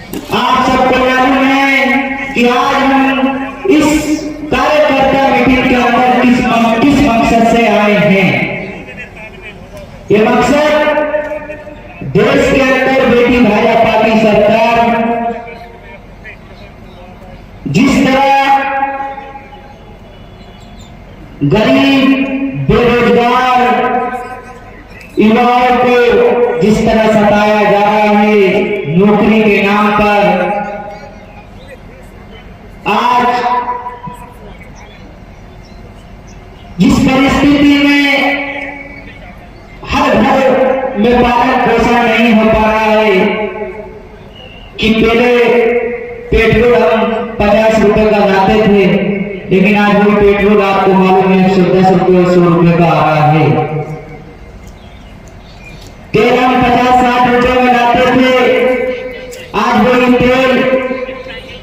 आप सबको मालूम है कि आज हम इस कार्यकर्ता मीटिंग के अंदर किस मकसद से आए हैं। ये मकसद देश के अंदर बेटी भाजपा की सरकार जिस तरह गरीब बेरोजगार युवाओं को जिस तरह सताया जा रहा है नौकरी के नाम पर, आज जिस परिस्थिति में हर घर में पालन पोषण नहीं हो पा रहा है कि पहले पेट्रोल हम 50 रुपए का लाते थे, लेकिन आज वो पेट्रोल आपको मालूम है 110 रुपए 100 रुपए का आ रहा है। तेल हम 50-60 रुपए में लाते थे, आज वही तेल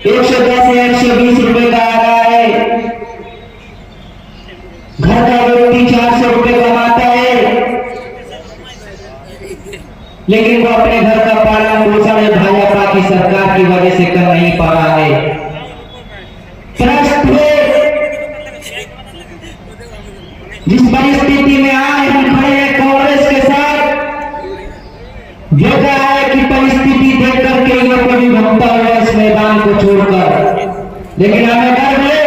110 या 120 रुपए का आ रहा है। घर का व्यक्ति 400 रुपए कमाता है, लेकिन वो अपने घर का पालन पोषण भाजपा की सरकार की वजह से कर नहीं पा रहा है। जिस परिस्थिति में आज हम खड़े हैं कांग्रेस के साथ, देखा है कि परिस्थिति देख करके ये कभी भगता हुआ इस मैदान को छोड़कर, लेकिन हमें गर्व है,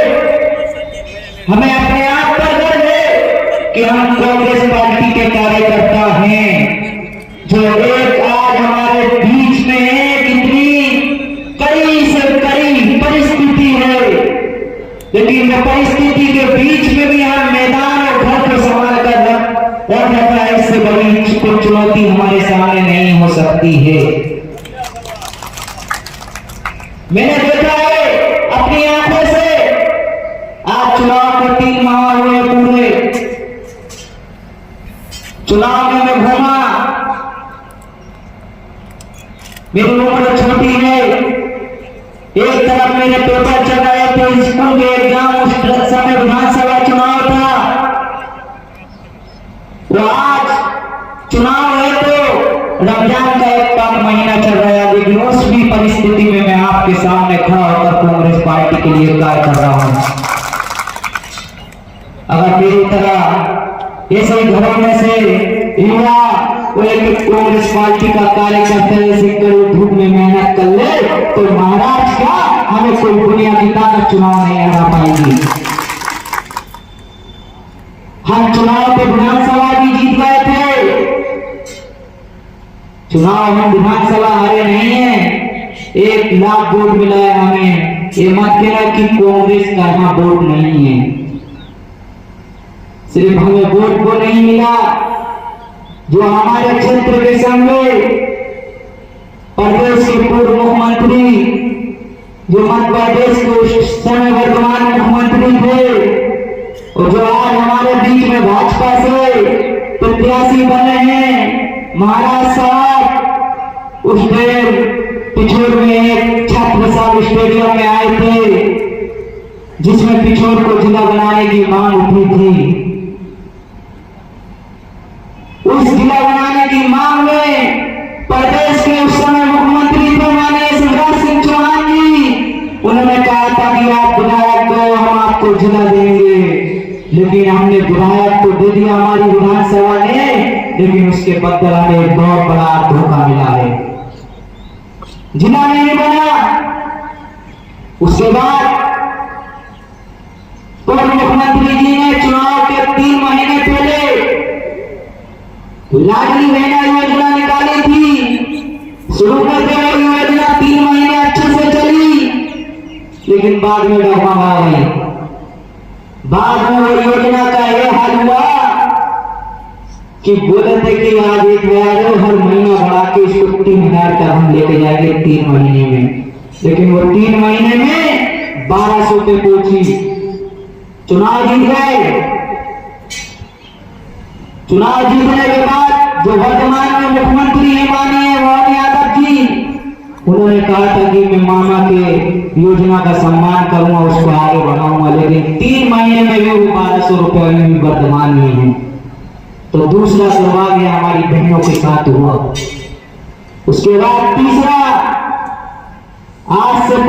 हमें अपने आप पर गर्व है कि हम कांग्रेस पार्टी के कार्यकर्ता हैं जो एक आज हमारे बीच में है। कितनी कड़ी से कड़ी परिस्थिति है, लेकिन वो परिस्थिति के बीच में भी हम मैदान और घर को संभाल कर और रखा है। इससे बड़ी कोई चुनौती हमारे सामने नहीं हो सकती है। मैंने देखा है अपनी आंखों से, आज चुनाव के 3 माह हुए पूरे, चुनाव में मैं घूमा, मेरी उम्र छोटी है, एक तरफ मेरे पेपर चल रहे थे, स्कूल के एग्जाम, उस समय विधानसभा चुनाव था। वो आज चुनाव है तो रमजान का एक पाक महीना चल रहा है, लेकिन उस भी परिस्थिति में मैं आपके सामने खड़ा होकर कांग्रेस पार्टी के लिए कार्य कर रहा हूं। अगर मेरी तरह ऐसे घरों में से युवा वो एक कांग्रेस पार्टी का कार्य करते हैं, धूप में मेहनत कर ले, तो महाराज का हमें कोई बुनियादी ताकत चुनाव नहीं हरा पाएगी। हम चुनाव पे विधानसभा भी जीत गए थे, चुनाव हम विधानसभा हारे नहीं है, 1 लाख वोट मिला है हमें। ये मत कहना कि कांग्रेस का यहाँ वोट नहीं है, सिर्फ हमें वोट को नहीं मिला, जो हमारे क्षेत्र के सामने प्रदेश के पूर्व मुख्यमंत्री, जो मध्य प्रदेश के उस समय वर्तमान मुख्यमंत्री थे, और जो आज हमारे बीच में भाजपा से प्रत्याशी बने हैं, महाराज साहब उस दिन पिछोर में एक छात्र साहब स्टेडियम में आए थे, जिसमें पिछोर को जिला बनाने की मांग उठी थी। उस जिला बनाने की मांग में प्रदेश के उस समय मुख्यमंत्री थे माननीय शिवराज सिंह चौहान जी, उन्होंने कहा था कि आप विधायक दो, हम आपको जिला देंगे, लेकिन हमने विधायक तो दे दिया हमारी विधानसभा ने, लेकिन उसके बदले हमें एक बहुत बड़ा धोखा मिला है, जिला नहीं बना। उसके बाद पूर्व मुख्यमंत्री जी ने चुनाव के 3 महीने पहले लाडली बहना योजना निकाली थी। शुरू में तो योजना 3 महीने अच्छे से चली, लेकिन बाद में डगमगा आ गई। बाद में वो योजना का यह हाल हुआ कि बोले थे कि आज 1,000 हर महीना बढ़ा के इसको 3,000 तक हम लेके जाएंगे 3 महीने में, लेकिन वो 3 महीने में 1200 पे पहुंची। चुनाव जीत गए। चुनाव जीतने के बाद जो वर्तमान में मुख्यमंत्री है माननीय मोहन यादव जी, उन्होंने कहा था कि मैं मामा के योजना का सम्मान करूंगा, उसको आगे बढ़ाऊंगा, लेकिन 3 महीने में भी 1200 रुपए में वर्तमान में है। तो दूसरा सौभाग्य हमारी बहनों के साथ हुआ। उसके बाद तीसरा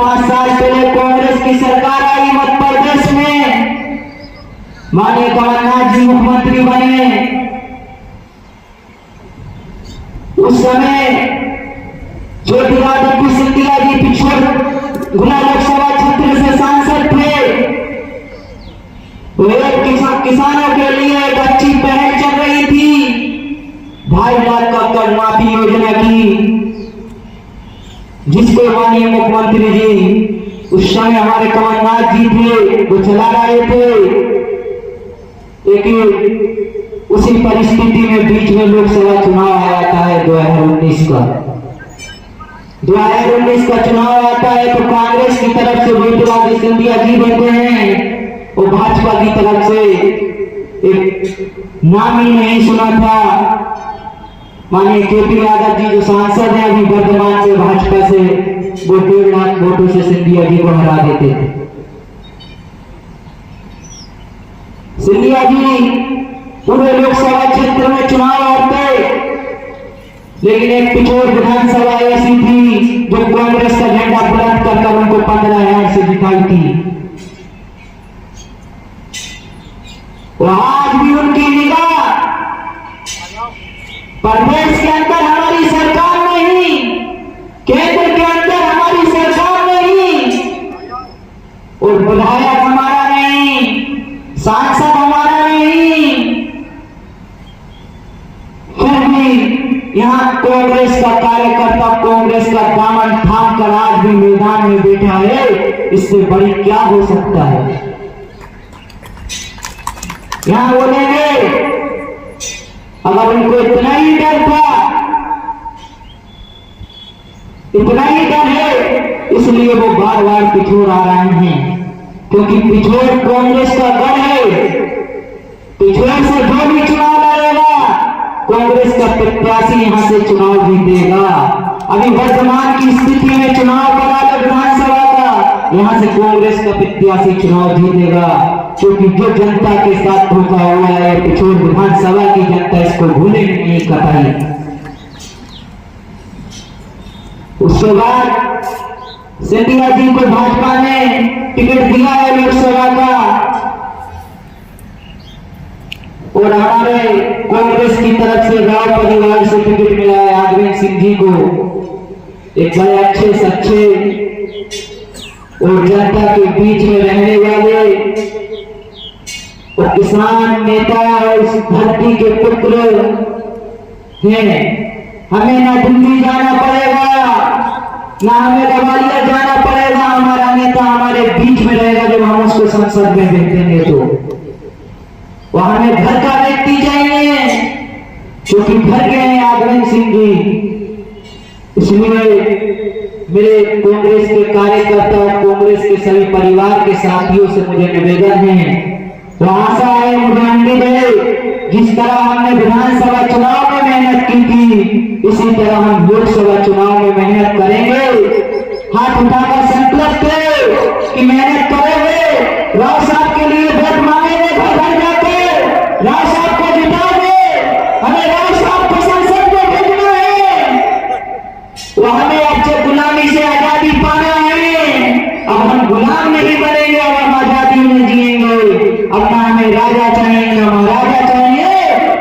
5 साल पहले कांग्रेस की सरकार आई मध्य प्रदेश में, माननीय कमलनाथ जी मुख्यमंत्री बने। उस समय ज्योतिरादित्य सिंधिया जी पिछोर गुना लोकसभा क्षेत्र से सांसद थे। वो किसानों के लिए एक अच्छी पहल चल रही थी, 2.5 लाख का कर्ज माफी योजना की, जिसको माननीय मुख्यमंत्री जी उस समय हमारे कमलनाथ जी थे वो चला रहे थे। लेकिन उसी परिस्थिति में बीच में लोकसभा चुनाव आ जाता है 2019 का। 2019 का चुनाव आता है तो कांग्रेस की तरफ से ज्योतिरादित्य सिंधिया जी बनते हैं और भाजपा की तरफ से एक नाम ही नहीं सुना था, माननीय केपी यादव जी जो सांसद हैं अभी वर्तमान से भाजपा से, वो 1.5 लाख वोटों से सिंधिया जी को हरा देते थे। सिंधिया जी पूरे लोकसभा क्षेत्र में चुनाव लड़ते, लेकिन एक पिछोर विधानसभा ऐसी थी जो कांग्रेस का झंडा बुलंद कर उनको 15,000 से जिताई थी। आज भी उनकी निगाह प्रदेश के अंदर हमारी सरकार नहीं, केंद्र के अंदर हमारी सरकार नहीं, और विधायक हमारा नहीं, सांसद हमारा नहीं, फिर भी यहाँ कांग्रेस का कार्यकर्ता कांग्रेस का दामन थाम कर आज भी मैदान में बैठा है। इससे बड़ी क्या हो सकता है? यहाँ बोलेंगे अगर उनको इतना ही डर था, इतना ही डर है, इसलिए वो बार बार पिछोर आ रहे हैं, क्योंकि पिछोर कांग्रेस का गढ़ है। पिछोर से जो भी चुनाव लड़ेगा कांग्रेस का प्रत्याशी यहां से चुनाव जीतेगा। अभी वर्तमान की स्थिति में चुनाव करा लो विधानसभा का, यहां से कांग्रेस का प्रत्याशी चुनाव जीतेगा, क्योंकि जो जनता के साथ धोखा हुआ है पिछोर विधानसभा की जनता इसको भूलेगी नहीं कतई। उसके बाद सिंधिया जी को भाजपा ने टिकट दिया है लोकसभा का, और हमारे कांग्रेस की तरफ से राव परिवार से टिकट मिला है आगवेंद्र सिंह जी को, एक बड़े अच्छे सच्चे और जनता के बीच में रहने वाले और किसान नेता और इस धरती के पुत्र हैं। हमें ना दिल्ली जाना पड़ेगा, ना हमें ग्वालियर जाना पड़ेगा, हमारा नेता हमारे बीच में रहेगा। जब हम उसको संसद में भेजेंगे तो वह हमें घर का व्यक्ति चाहिए, क्योंकि घर के हैं आगवेंद्र सिंह जी। इसलिए मेरे कांग्रेस के कार्यकर्ता और कांग्रेस के सभी परिवार के साथियों से मुझे निवेदन है, तो आशा है, मुझे उम्मीद है, जिस तरह हमने विधानसभा चुनाव में मेहनत की थी इसी तरह हम लोकसभा चुनाव में मेहनत करेंगे। हाथ उठाकर संकल्प करें कि मेहनत करेंगे, राव साहब के लिए वोट मांगेंगे, घर घर जाकर राव साहब को जिताएंगे, हमें राव साहब को संसद में भेजना है, वो हमें अब गुलामी से आजादी पाना है। अब हम गुलाम नहीं बनेंगे, अब हम आजादी में जिएंगे। अब ना हमें राजा चाहिए ना महाराजा चाहिए,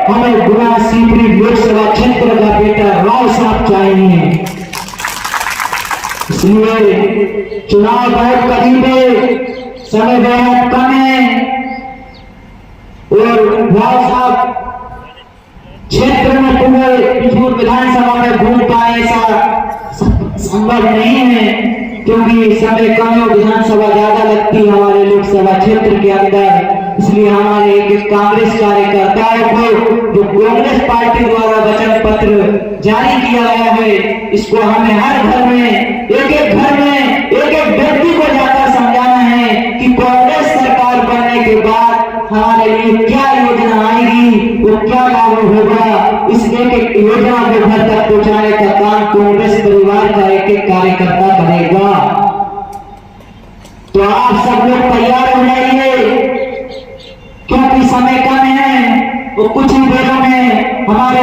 हमें गुना सीपरी लोकसभा क्षेत्र का बेटा राव साहब चाहिए। इसलिए चुनाव बहुत करीब है, समय बहुत कम है, और राव साहब क्षेत्र में पूरे पिछोर विधानसभा में घूम पाए ऐसा संभव नहीं है, क्योंकि समय कम है, विधानसभा ज्यादा लगती है हमारे लोकसभा क्षेत्र के अंदर। इसलिए हमारे एक कांग्रेस कार्यकर्ताओं को जो कांग्रेस पार्टी द्वारा वचन पत्र जारी किया गया है, इसको हमें हर घर में एक घर में एक व्यक्ति को जाकर समझाना है कि कांग्रेस सरकार बनने के बाद हमारे लिए क्या योजना आएगी, वो क्या लागू होगा। इस एक योजना को घर तक पहुंचाने का काम कांग्रेस परिवार का एक कार्यकर्ता करेगा। तो आप सब लोग तैयार हो जाइए, क्योंकि समय कम है, वो कुछ ही देरों में हमारे